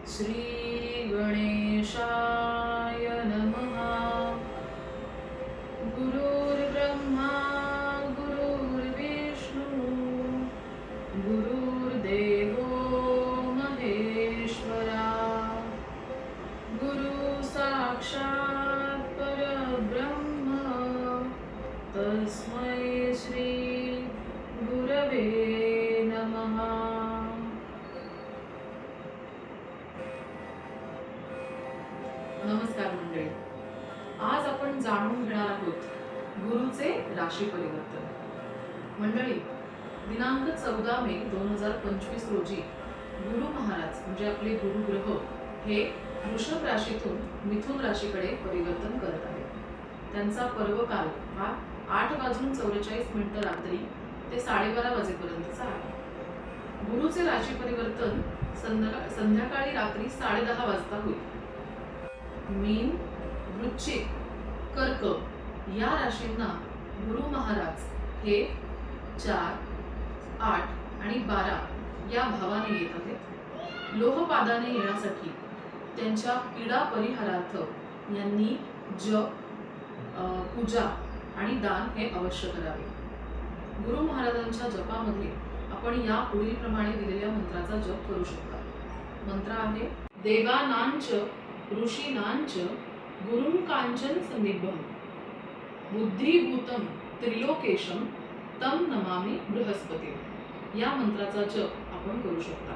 श्री गणेशाय नमः। गुरुर्ब्रह्मा गुरुर्विष्णू गुरुर्देवो महेश्वरा गुरु साक्षात् परब्रह्म तस्मै श्री गुरवे नमः। नमस्कार मंडळी, आज आपण जाणून घेणार आहोत गुरुचे राशी परिवर्तन। मंडळी, दिनांक 14 मे 2025 रोजी गुरु महाराज म्हणजे आपले गुरु ग्रह हे वृषभ राशीतून मिथुन राशीकडे परिवर्तन करत आहेत। त्यांचा पर्वकाल हा 8:44 रात्री ते 12:30 वाजेपर्यंतचा आहे। गुरुचे राशी परिवर्तन संध्याकाळी रात्री 10:30 वाजता होईल। मीन, वृश्चिक, कर्क या राशींना गुरु महाराज हे 4, 8 आणि 12 या भावाने येत आहेत। लोहपादाने येण्यासाठी त्यांच्या पीडा परिहारार्थ यांनी जप, पूजा आणि दान हे अवश्य करावे। गुरु महाराजांच्या जपामध्ये आपण या पुढील प्रमाणे दिलेल्या मंत्राचा जप करू शकता। मंत्र आहे: देवानांच ऋषीनांच गुरुं कांचन सन्निभं बुद्धिभूतं त्रिलोकेशं तं नमामि बृहस्पती। या मंत्राचा जप आपण करू शकता।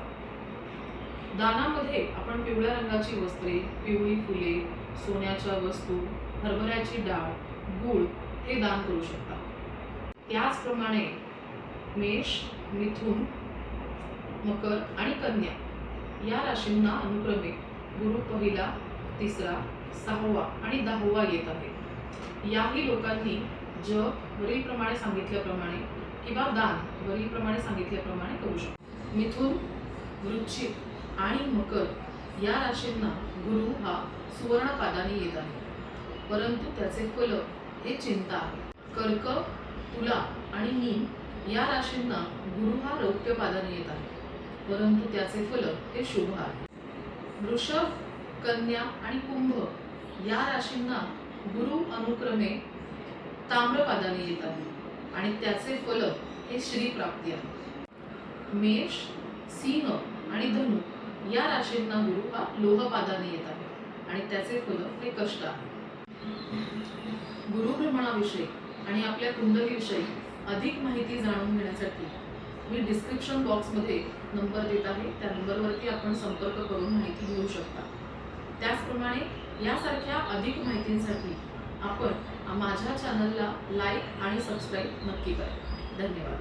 दानामध्ये आपण पिवळ्या रंगाची वस्त्रे, पिवळी फुले, सोन्याच्या वस्तू, हरभऱ्याची डाळ, गूळ हे दान करू शकता। त्याचप्रमाणे मेष, मिथुन, मकर आणि कन्या या राशींना अनुक्रमे गुरु पहिला, तिसरा, 6वा आणि 10वा येत आहे। याही लोकांनी जप वरीलप्रमाणे सांगितल्याप्रमाणे किंवा दान वरीलप्रमाणे सांगितल्याप्रमाणे करू शकतो। मिथुन, वृश्चिक आणि मकर या राशींना गुरु हा सुवर्णपादाने येत आहे, परंतु त्याचे फल हे चिंता आहे। कर्क, तुला आणि मीन या राशींना गुरु हा रौप्यपादाने येत आहे, परंतु त्याचे फल हे शुभ आहे। वृषभ, कन्या आणि कुंभ या राशींना गुरु अनुक्रमे ताम्रपादाने येत आहे आणि त्याचे फल हे श्री प्राप्ती आहे। मेष, सिंह आणि धनु या राशींना गुरु हा लोहपादाने येत आहे आणि त्याचे फल हे कष्ट आहे। गुरु भ्रमणाविषयी आणि आपल्या कुंडलीविषयी अधिक माहिती जाणून घेण्यासाठी मी डिस्क्रिप्शन बॉक्समध्ये नंबर देत आहे, त्या नंबरवरती आपण संपर्क करून माहिती घेऊ शकता। त्याचप्रमाणे यासारख्या अधिक माहितींसाठी आपण माझ्या चॅनलला लाईक आणि सबस्क्राईब नक्की करा। धन्यवाद।